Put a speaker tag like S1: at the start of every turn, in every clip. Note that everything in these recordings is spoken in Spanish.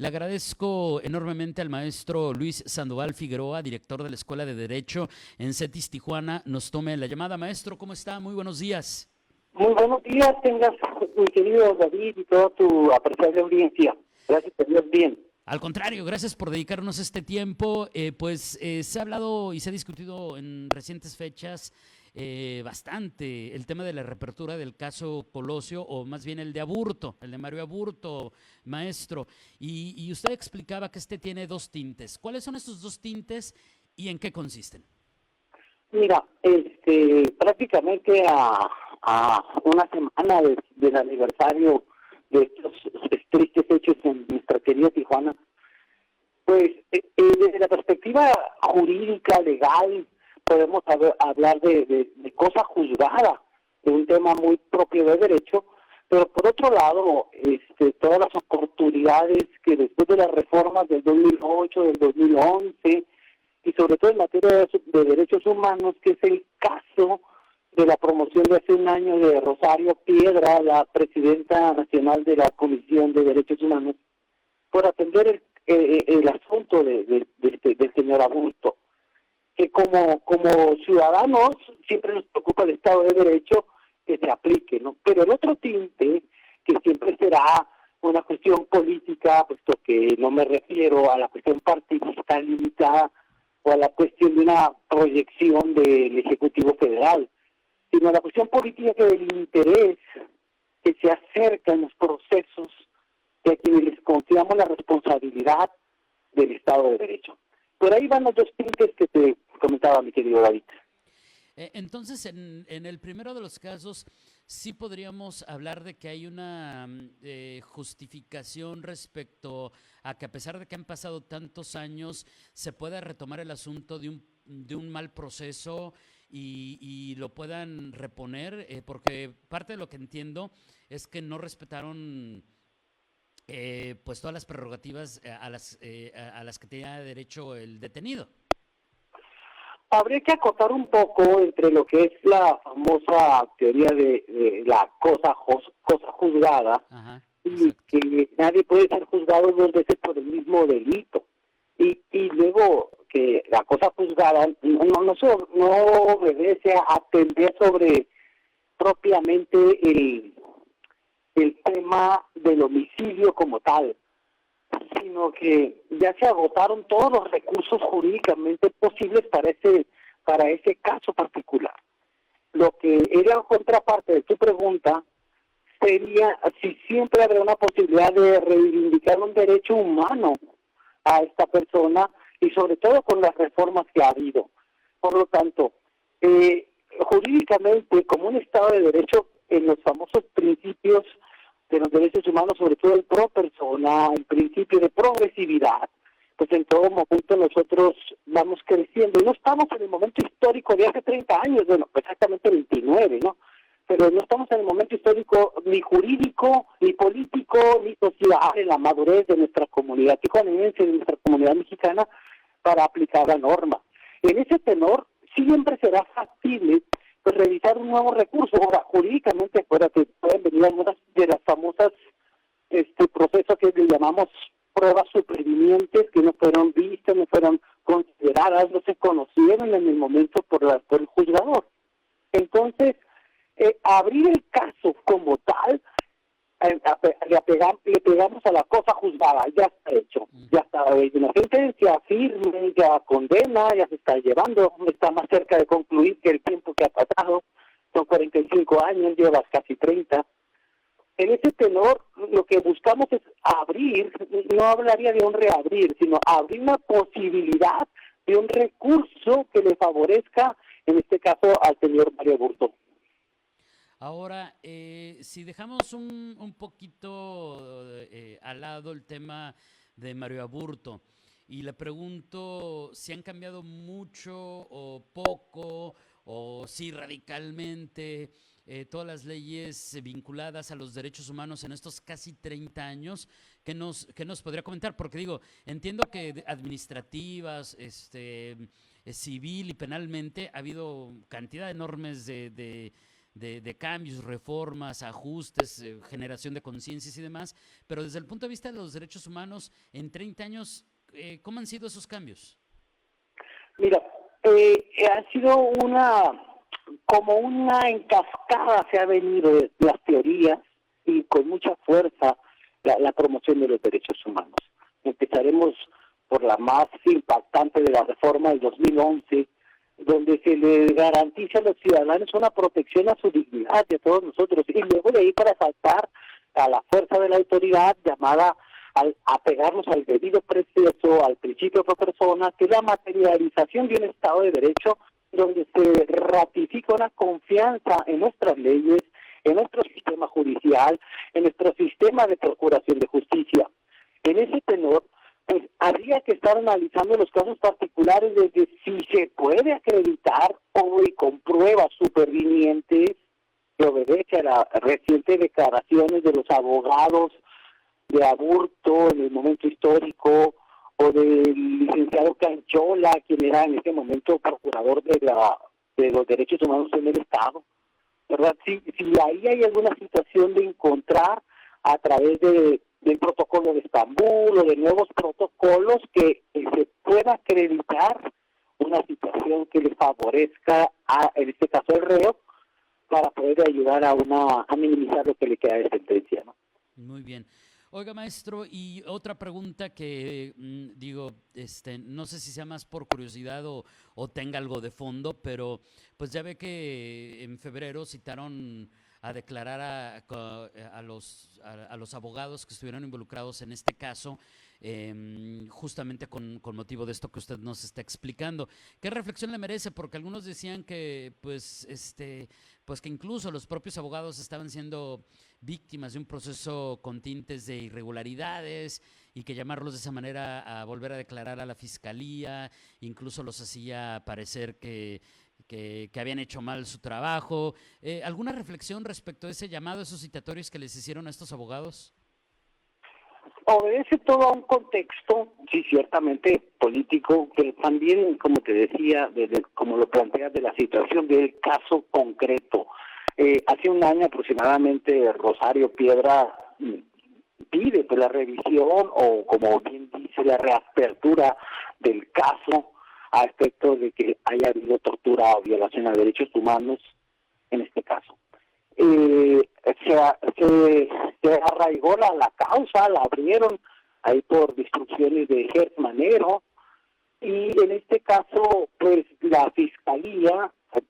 S1: Le agradezco enormemente al maestro Luis Sandoval Figueroa, director de la Escuela de Derecho en CETIS Tijuana, nos tome la llamada. Maestro, ¿cómo está? Muy buenos días.
S2: Muy buenos días, tengas, mi querido David, y toda tu apreciable audiencia. Gracias, que Dios bien.
S1: Al contrario, gracias por dedicarnos este tiempo. Se ha hablado y se ha discutido en recientes fechas bastante el tema de la reapertura del caso Colosio, o más bien el de Aburto, el de Mario Aburto, maestro. Y usted explicaba que este tiene dos tintes. ¿Cuáles son estos dos tintes y en qué consisten?
S2: Mira, prácticamente a una semana del aniversario de estos tristes hechos en nuestra querida Tijuana, pues desde la perspectiva jurídica, legal, podemos hablar de cosa juzgada, de un tema muy propio de derecho, pero por otro lado, todas las oportunidades que después de las reformas del 2008, del 2011, y sobre todo en materia de derechos humanos, que es el caso de la promoción de hace un año de Rosario Piedra, la presidenta nacional de la Comisión de Derechos Humanos, por atender el asunto del señor Aburto, que como ciudadanos siempre nos preocupa el Estado de Derecho que se aplique, ¿no? Pero el otro tinte, que siempre será una cuestión política, puesto que no me refiero a la cuestión partidista limitada o a la cuestión de una proyección del Ejecutivo Federal, sino a la cuestión política que del interés que se acerca en los procesos de quienes les confiamos la responsabilidad del Estado de Derecho. Por ahí van los dos tintes que te comentaba, mi querido David.
S1: Entonces, en el primero de los casos, sí podríamos hablar de que hay una justificación respecto a que, a pesar de que han pasado tantos años, se pueda retomar el asunto de un mal proceso y lo puedan reponer, porque parte de lo que entiendo es que no respetaron pues todas las prerrogativas a las que tenía derecho el detenido.
S2: Habría que acotar un poco entre lo que es la famosa teoría de la cosa juzgada,
S1: Ajá,
S2: y
S1: exacto.
S2: que nadie puede ser juzgado dos veces por el mismo delito. Y luego que la cosa juzgada no obedece a atender sobre propiamente el tema del homicidio como tal, sino que ya se agotaron todos los recursos jurídicamente posibles para ese caso particular. Lo que era la contraparte de tu pregunta sería si siempre habrá una posibilidad de reivindicar un derecho humano a esta persona, y sobre todo con las reformas que ha habido. Por lo tanto, jurídicamente, como un Estado de Derecho, en los famosos principios de los derechos humanos, sobre todo el pro persona, el principio de progresividad, pues en todo momento nosotros vamos creciendo. No estamos en el momento histórico de hace 30 años, bueno, exactamente 29, ¿no? Pero no estamos en el momento histórico ni jurídico, ni político, ni social, en la madurez de nuestra comunidad tijuanense, de nuestra comunidad mexicana, para aplicar la norma. En ese tenor, siempre será factible pues revisar un nuevo recurso. Ahora, jurídicamente, acuérdate, pueden venir algunas de las famosas procesos que le llamamos pruebas supervinientes, que no fueron vistas, no fueron consideradas, no se conocieron en el momento por el juzgador. Entonces, abrir el caso como tal, le pegamos a la cosa juzgada, ya está hecho, ya está, hay una sentencia firme, ya condena, ya se está llevando, está más cerca de concluir que el tiempo que ha pasado, son 45 años, llevas casi 30. En ese tenor, lo que buscamos es abrir, no hablaría de un reabrir, sino abrir una posibilidad de un recurso que le favorezca, en este caso, al señor Mario Aburto.
S1: Ahora, si dejamos un poquito al lado el tema de Mario Aburto y le pregunto si han cambiado mucho o poco o si radicalmente todas las leyes vinculadas a los derechos humanos en estos casi 30 años, qué nos podría comentar? Porque digo, entiendo que administrativas, civil y penalmente ha habido cantidad enormes de de cambios, reformas, ajustes, generación de conciencias y demás, pero desde el punto de vista de los derechos humanos, en 30 años, ¿cómo han sido esos cambios?
S2: Mira, ha sido como una encascada se ha venido de las teorías y con mucha fuerza la promoción de los derechos humanos. Empezaremos por la más impactante de la reforma del 2011, donde se le garantiza a los ciudadanos una protección a su dignidad de todos nosotros, y luego de ahí para saltar a la fuerza de la autoridad llamada a pegarnos al debido proceso, al principio de persona, que es la materialización de un Estado de Derecho donde se ratifica una confianza en nuestras leyes, en nuestro sistema judicial, en nuestro sistema de procuración de justicia. En ese tenor, pues habría que estar analizando los casos particulares desde si se puede acreditar hoy con pruebas supervinientes que obedece a las recientes declaraciones de los abogados de Aburto en el momento histórico, o del licenciado Canchola, quien era en ese momento procurador de los derechos humanos en el Estado, ¿verdad? Si ahí hay alguna situación de encontrar a través del protocolo de Estambul o de nuevos protocolos que se pueda acreditar una situación que le favorezca en este caso al reo, para poder ayudar a minimizar lo que le queda de sentencia, ¿no?
S1: Muy bien. Oiga, maestro, y otra pregunta que no sé si sea más por curiosidad o tenga algo de fondo, pero pues ya ve que en febrero citaron a declarar a los abogados que estuvieron involucrados en este caso, justamente con motivo de esto que usted nos está explicando. ¿Qué reflexión le merece? Porque algunos decían que pues que incluso los propios abogados estaban siendo víctimas de un proceso con tintes de irregularidades y que llamarlos de esa manera a volver a declarar a la fiscalía incluso los hacía parecer que habían hecho mal su trabajo. ¿Alguna reflexión respecto a ese llamado, esos citatorios que les hicieron a estos abogados?
S2: Obedece todo a un contexto, sí, ciertamente político, pero también, como te decía, como lo planteas, de la situación del caso concreto. Hace un año aproximadamente Rosario Piedra pide la revisión o, como bien dice, la reapertura del caso a efecto de que haya habido tortura o violación a derechos humanos en este caso. Se arraigó la causa, la abrieron ahí por instrucciones de Gertz Manero, y en este caso, pues la Fiscalía, pues,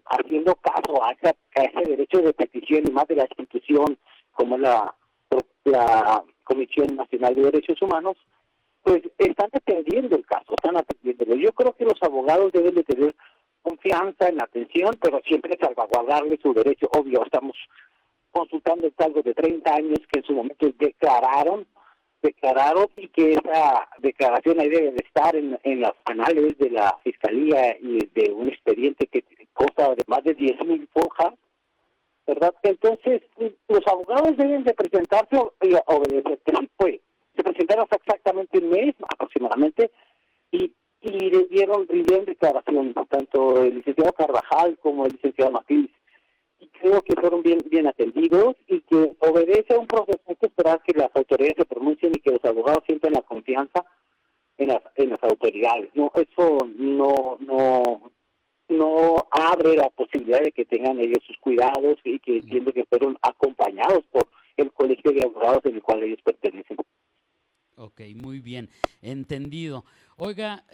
S2: haciendo caso a ese derecho de petición y más de la institución como la Comisión Nacional de Derechos Humanos, pues están atendiendo el caso, están atendiéndolo. Yo creo que los abogados deben de tener confianza en la atención, pero siempre salvaguardarle su derecho. Obvio, estamos consultando algo de 30 años que en su momento declararon y que esa declaración ahí debe de estar en los anales de la Fiscalía y de un expediente que consta de más de 10,000 hojas, ¿verdad? Entonces, los abogados deben de presentarse y obedecer. Sí, pues, se presentaron hace exactamente un mes aproximadamente y rindieron declaración, tanto el licenciado Carvajal como el licenciado Matiz, y creo que fueron bien atendidos y que obedece a un proceso. Hay que esperar que las autoridades se pronuncien y que los abogados sientan la confianza en las autoridades. No, eso no abre la posibilidad de que tengan ellos sus cuidados y que entiendo que fueron acompañados por el colegio de abogados en el cual ellos pertenecen.
S1: Ok, muy bien, entendido. Oiga,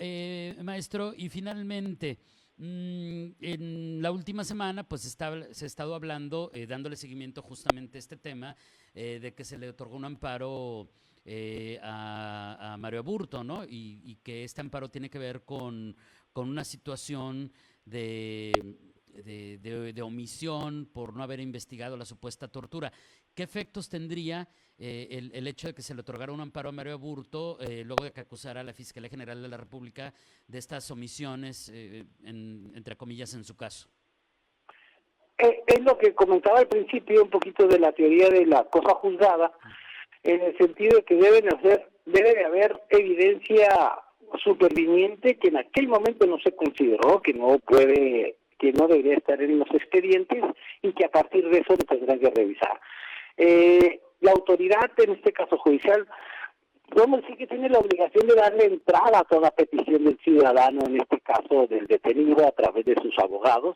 S1: maestro, y finalmente, en la última semana pues se ha estado hablando, dándole seguimiento justamente a este tema, de que se le otorgó un amparo a Mario Aburto, ¿no? Y que este amparo tiene que ver con una situación de omisión por no haber investigado la supuesta tortura. ¿Qué efectos tendría el hecho de que se le otorgara un amparo a Mario Aburto luego de que acusara a la Fiscalía General de la República de estas omisiones, entre comillas, en su caso?
S2: Es lo que comentaba al principio, un poquito de la teoría de la cosa juzgada, en el sentido de que debe de haber evidencia superviniente que en aquel momento no se consideró, que no puede que no debería estar en los expedientes y que a partir de eso se tendrán que revisar. La autoridad, en este caso judicial, podemos decir que tiene la obligación de darle entrada a toda petición del ciudadano, en este caso del detenido, a través de sus abogados,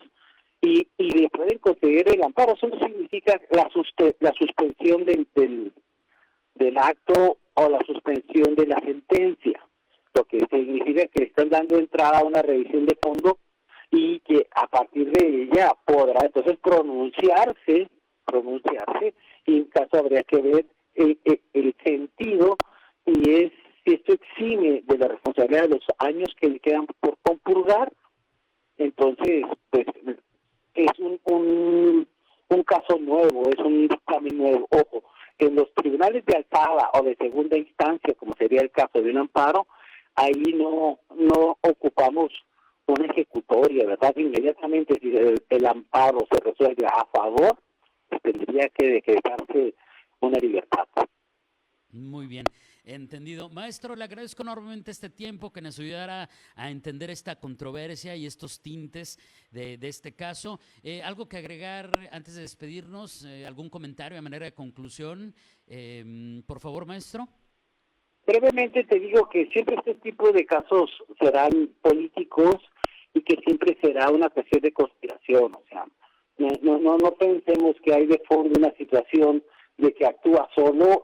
S2: y le pueden conceder el amparo. Eso no significa la suspensión del acto o la suspensión de la sentencia, lo que significa que le están dando entrada a una revisión de fondo y que a partir de ella podrá entonces pronunciarse, y en caso habría que ver el sentido y es si esto exime de la responsabilidad de los años que le quedan por compurgar. Entonces, pues es un caso nuevo, es un dictamen nuevo. Ojo, en los tribunales de alzada o de segunda instancia, como sería el caso de un amparo, ahí no ocupamos una ejecutoria, ¿verdad? Inmediatamente si el amparo se resuelve a favor, pues tendría que decretarse una libertad.
S1: Muy bien, entendido. Maestro, le agradezco enormemente este tiempo que nos ayudara a entender esta controversia y estos tintes de este caso. ¿Algo que agregar antes de despedirnos? ¿Algún comentario a manera de conclusión? Por favor, maestro.
S2: Brevemente te digo que siempre este tipo de casos serán políticos y que siempre será una cuestión de conspiración. O sea, no pensemos que hay de fondo una situación de que actúa solo,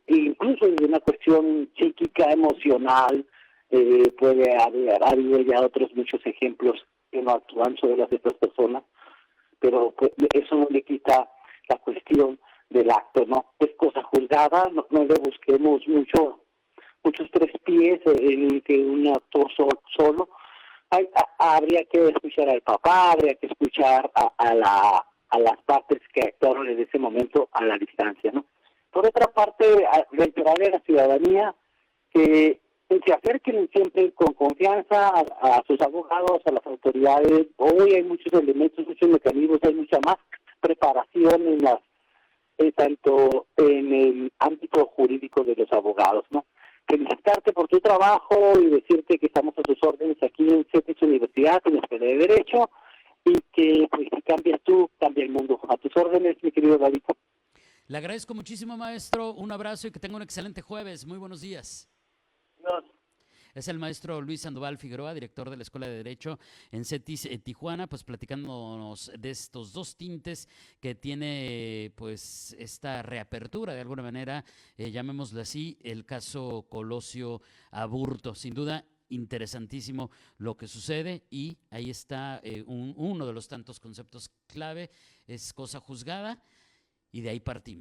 S2: incluso de una cuestión psíquica, emocional, puede haber ya otros muchos ejemplos que no actúan sobre las otras personas, pero pues, eso no le quita la cuestión del acto, ¿no? Es cosa juzgada, no le busquemos muchos tres pies en que un actor solo. Habría que escuchar al papá, habría que escuchar a las partes que actuaron en ese momento a la distancia, ¿no? Por otra parte, reiterarle a la ciudadanía que se acerquen siempre con confianza a sus abogados, a las autoridades. Hoy hay muchos elementos, muchos mecanismos, hay mucha más preparación tanto en el ámbito jurídico de los abogados, ¿no? Felicitarte por tu trabajo y decirte que estamos a tus órdenes aquí en CETIS Universidad, en la Escuela de Derecho, y que pues, si cambias tú, cambia el mundo. A tus órdenes, mi querido David.
S1: Le agradezco muchísimo, maestro. Un abrazo y que tenga un excelente jueves. Muy buenos días.
S2: No.
S1: Es el maestro Luis Sandoval Figueroa, director de la Escuela de Derecho en CETIS Tijuana, pues platicándonos de estos dos tintes que tiene pues esta reapertura de alguna manera, llamémoslo así, el caso Colosio Aburto. Sin duda, interesantísimo lo que sucede y ahí está uno de los tantos conceptos clave, es cosa juzgada y de ahí partimos.